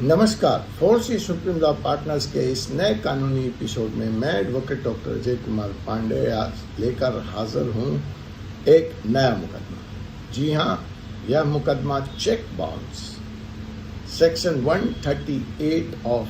नमस्कार। Force supreme law partners के इस नए कानूनी एपिसोड में मैं एडवोकेट डॉक्टर अजय कुमार पांडे आज लेकर हाजिर हूं एक नया मुकदमा। जी हां, यह मुकदमा cheque bounce section 138 of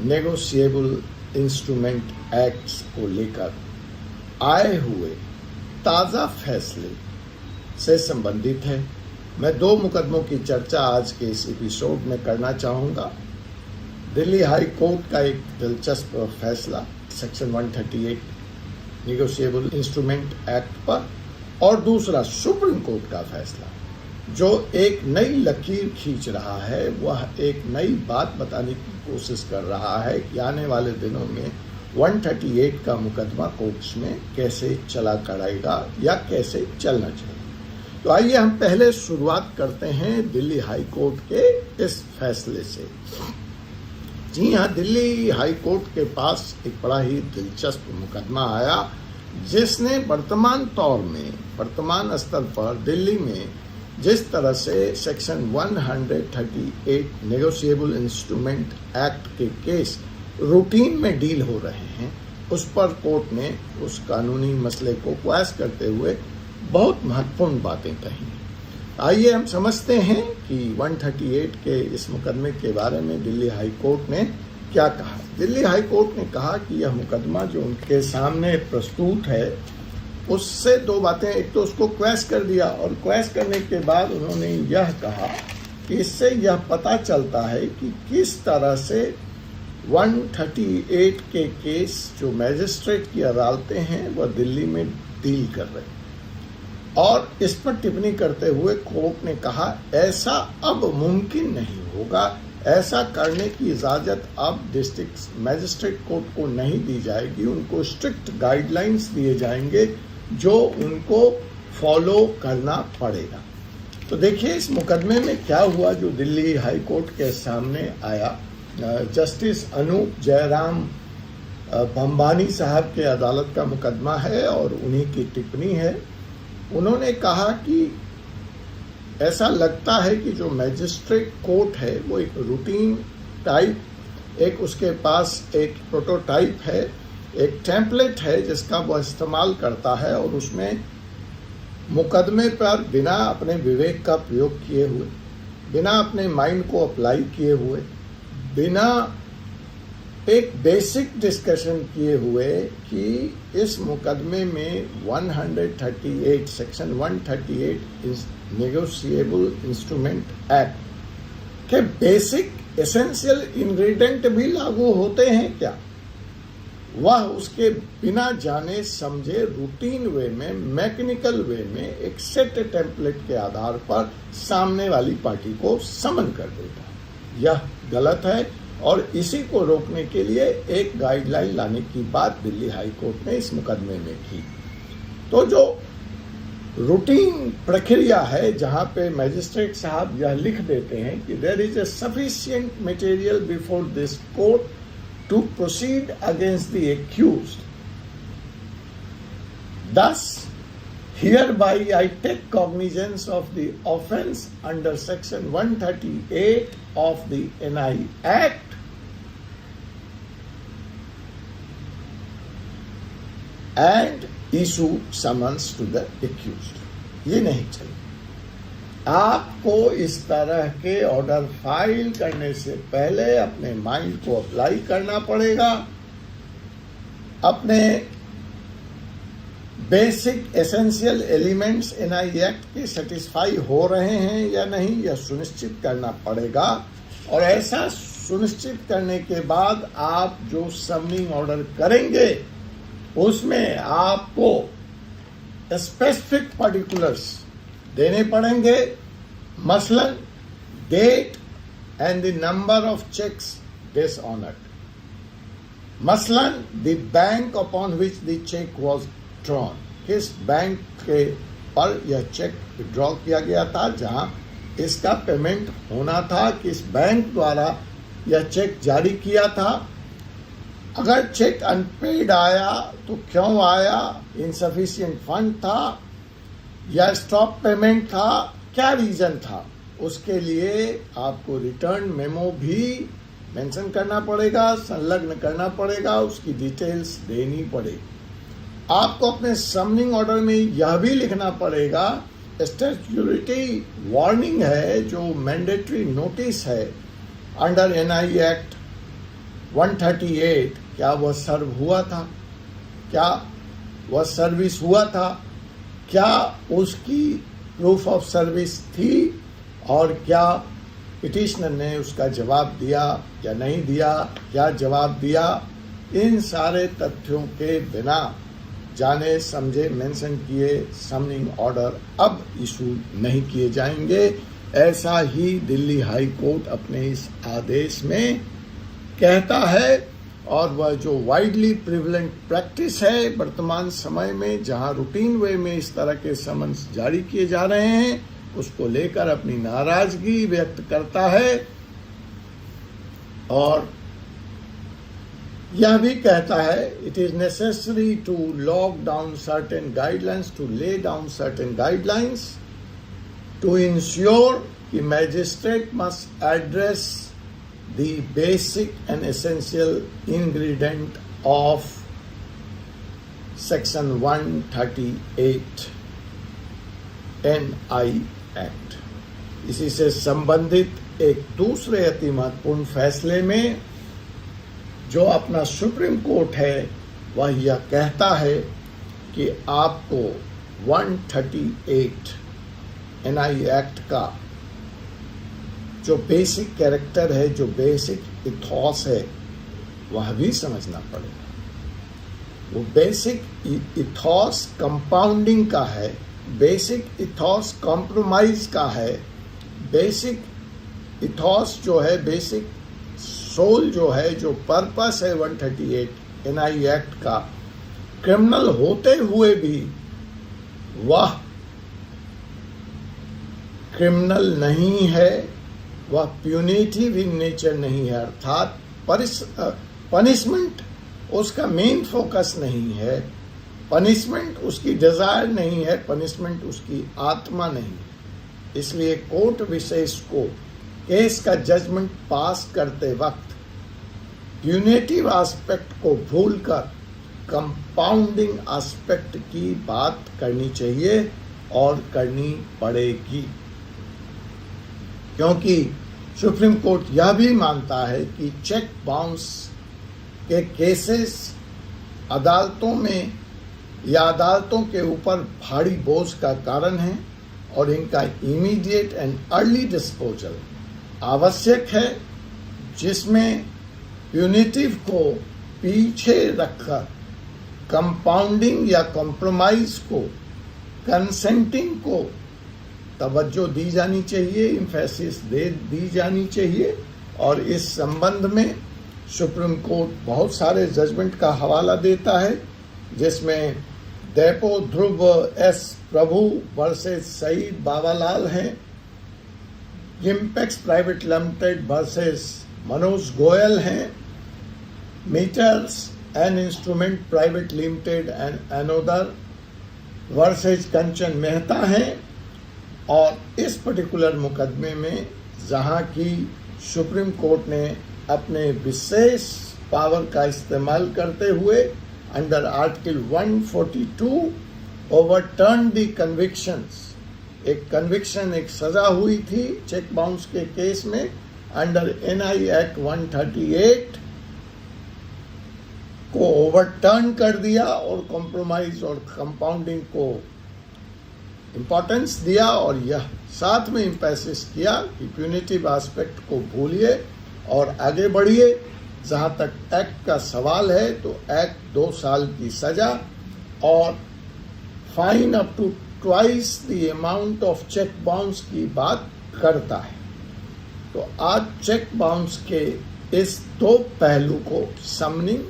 negotiable instrument acts को लेकर आए हुए ताज़ा फैसले से संबंधित है। मैं दो मुकदमों की चर्चा आज के इस एपिसोड में करना चाहूँगा। दिल्ली हाई कोर्ट का एक दिलचस्प फैसला सेक्शन 138 नेगोशिएबल इंस्ट्रूमेंट एक्ट पर, और दूसरा सुप्रीम कोर्ट का फैसला जो एक नई लकीर खींच रहा है। वह एक नई बात बताने की कोशिश कर रहा है कि आने वाले दिनों में 138 का मुकदमा कोर्ट्स में कैसे चला करेगा या कैसे चलना चाहिए। तो आइए हम पहले शुरुआत करते हैं दिल्ली हाई कोर्ट के इस फैसले से। जी हाँ, दिल्ली हाई कोर्ट के पास एक बड़ा ही दिलचस्प मुकदमा आया जिसने वर्तमान स्तर पर दिल्ली में जिस तरह से सेक्शन 138 नेगोशिएबल इंस्ट्रूमेंट एक्ट के केस रूटीन में डील हो रहे हैं, उस पर कोर्ट ने उस कानूनी मसले को क्वैश करते हुए बहुत महत्वपूर्ण बातें कही। आइए हम समझते हैं कि 138 के इस मुकदमे के बारे में दिल्ली हाई कोर्ट ने क्या कहा। दिल्ली हाई कोर्ट ने कहा कि यह मुकदमा जो उनके सामने प्रस्तुत है उससे दो बातें, एक तो उसको क्वैश कर दिया, और क्वैश करने के बाद उन्होंने यह कहा कि इससे यह पता चलता है कि किस तरह से 138 के केस जो मैजिस्ट्रेट की अदालतें हैं वह दिल्ली में डील कर रहे हैं। और इस पर टिप्पणी करते हुए कोर्ट ने कहा ऐसा अब मुमकिन नहीं होगा, ऐसा करने की इजाज़त अब डिस्ट्रिक्ट मैजिस्ट्रेट कोर्ट को नहीं दी जाएगी। उनको स्ट्रिक्ट गाइडलाइंस दिए जाएंगे जो उनको फॉलो करना पड़ेगा। तो देखिए इस मुकदमे में क्या हुआ जो दिल्ली हाई कोर्ट के सामने आया। जस्टिस अनूप जयराम भंबानी साहब के अदालत का मुकदमा है और उन्हीं की टिप्पणी है। उन्होंने कहा कि ऐसा लगता है कि जो मैजिस्ट्रेट कोर्ट है वो एक रूटीन टाइप, एक उसके पास एक प्रोटोटाइप है, एक टेम्पलेट है जिसका वह इस्तेमाल करता है, और उसमें मुकदमे पर बिना अपने विवेक का प्रयोग किए हुए, बिना अपने माइंड को अप्लाई किए हुए, बिना एक बेसिक डिस्कशन किए हुए कि इस मुकदमे में 138 सेक्शन 138 नेगोशिएबल इंस्ट्रूमेंट एक्ट के बेसिक एसेंशियल इंग्रेडिएंट भी लागू होते हैं क्या, वह उसके बिना जाने समझे रूटीन वे में, मैकेनिकल वे में एक सेट टेम्पलेट के आधार पर सामने वाली पार्टी को समन कर देता है। यह गलत है और इसी को रोकने के लिए एक गाइडलाइन लाने की बात दिल्ली हाई कोर्ट ने इस मुकदमे में की। तो जो रूटीन प्रक्रिया है जहां पे मैजिस्ट्रेट साहब यह लिख देते हैं कि there is a sufficient material before this court to proceed against the accused, thus hereby I take cognizance of the offence under section 138 of the NI Act and issue summons to the accused। ये नहीं चले। आपको इस तरह के order file करने से पहले अपने माइंड को अप्लाई करना पड़ेगा, अपने basic essential elements NI act के सेटिस्फाई हो रहे हैं या नहीं यह सुनिश्चित करना पड़ेगा, और ऐसा सुनिश्चित करने के बाद आप जो समनिंग ऑर्डर करेंगे उसमें आपको स्पेसिफिक पर्टिकुलर्स देने पड़ेंगे, मसलन date and the number of cheques dishonoured, मसलन the bank upon which the cheque was drawn, किस बैंक के पर यह चेक विड्रॉ किया गया था, जहां इसका पेमेंट होना था, किस बैंक द्वारा यह चेक जारी किया था, अगर चेक अनपेड आया तो क्यों आया, इनसफिशिएंट फंड था या स्टॉप पेमेंट था, क्या रीजन था, उसके लिए आपको रिटर्न मेमो भी मेंशन करना पड़ेगा, संलग्न करना पड़ेगा, उसकी डिटेल्स देनी पड़ेगी। आपको अपने समनिंग ऑर्डर में यह भी लिखना पड़ेगा, स्टैट्यूटरी वार्निंग है, जो मैंडेटरी नोटिस है अंडर एनआई एक्ट 138, क्या वह सर्व हुआ था, क्या वह सर्विस हुआ था, क्या उसकी प्रूफ ऑफ सर्विस थी, और क्या पिटिशनर ने उसका जवाब दिया या नहीं दिया, क्या जवाब दिया। इन सारे तथ्यों के बिना जाने समझे मेंशन किए समनिंग ऑर्डर अब इशू नहीं किए जाएंगे। ऐसा ही दिल्ली हाई कोर्ट अपने इस आदेश में कहता है, और वह जो वाइडली प्रिवलेंट प्रैक्टिस है वर्तमान समय में, जहां रूटीन वे में इस तरह के समन्स जारी किए जा रहे हैं, उसको लेकर अपनी नाराजगी व्यक्त करता है। और यह भी कहता है, it is necessary to lock down certain guidelines, to lay down certain guidelines to ensure कि magistrate must address the basic and essential ingredient of section 138 NI Act। इसी से संबंधित एक दूसरे अति महत्वपूर्ण फैसले में जो अपना सुप्रीम कोर्ट है, वह यह कहता है कि आपको 138 NI एक्ट का जो बेसिक कैरेक्टर है, जो बेसिक इथॉस है, वह भी समझना पड़ेगा। वो बेसिक इथॉस कंपाउंडिंग का है, बेसिक इथॉस कॉम्प्रोमाइज का है, बेसिक इथॉस जो है, बेसिक सोल जो है, जो पर्पस है 138 NI एक्ट का, क्रिमिनल होते हुए भी वह क्रिमिनल नहीं है, वह प्यूनिटिव इन नेचर नहीं है, अर्थात पनिशमेंट उसका मेन फोकस नहीं है, पनिशमेंट उसकी डिजायर नहीं है, पनिशमेंट उसकी आत्मा नहीं है। इसलिए कोर्ट विशेष को केस का जजमेंट पास करते वक्त प्यूनिटिव एस्पेक्ट को भूलकर कंपाउंडिंग एस्पेक्ट की बात करनी चाहिए और करनी पड़ेगी, क्योंकि सुप्रीम कोर्ट यह भी मानता है कि चेक बाउंस के केसेस अदालतों में या अदालतों के ऊपर भारी बोझ का कारण है, और इनका इमीडिएट एंड अर्ली डिस्पोजल आवश्यक है, जिसमें प्यूनिटिव को पीछे रखकर कंपाउंडिंग या कॉम्प्रोमाइज को, कंसेंटिंग को तवज्जो दी जानी चाहिए, इम्फेसिस दी जानी चाहिए। और इस संबंध में सुप्रीम कोर्ट बहुत सारे जजमेंट का हवाला देता है, जिसमें डेपो ध्रुव एस प्रभु वर्सेस सईद बाबालाल हैं, Gimpex private limited versus Manoj Goyal हैं, meters and instrument private limited and another versus Kanchan Mehta हैं। और इस पर्टिकुलर मुकदमे में जहां की सुप्रीम कोर्ट ने अपने विशेष पावर का इस्तेमाल करते हुए अंडर आर्टिकल 142 ओवरटर्न दी कन्विक्शंस, एक कन्विक्शन, एक सजा हुई थी चेक बाउंस के केस में अंडर NI एक्ट 138 को ओवरटर्न कर दिया और कॉम्प्रोमाइज और कंपाउंडिंग को इम्पोर्टेंस दिया, और यह साथ में इम्पैसिस किया कि प्यूनिटिव एस्पेक्ट को भूलिए और आगे बढ़िए। जहां तक एक्ट का सवाल है तो एक्ट 2 साल की सजा और fine up to twice the amount of cheque bounce की बात करता है। तो आज चेक बाउंस के इस 2 पहलू को, summoning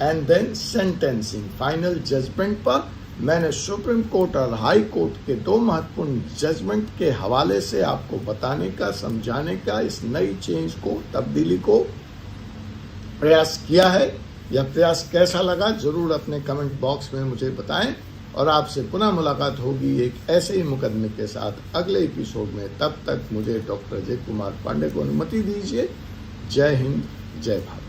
and then sentencing, final judgment पर मैंने सुप्रीम कोर्ट और हाई कोर्ट के 2 महत्वपूर्ण जजमेंट के हवाले से आपको बताने का, समझाने का, इस नई चेंज को, तब्दीली को प्रयास किया है। यह प्रयास कैसा लगा जरूर अपने कमेंट बॉक्स में मुझे बताएं। और आपसे पुनः मुलाकात होगी एक ऐसे ही मुकदमे के साथ अगले एपिसोड में। तब तक मुझे डॉक्टर अजय कुमार पांडे को अनुमति दीजिए। जय हिंद, जय भारत।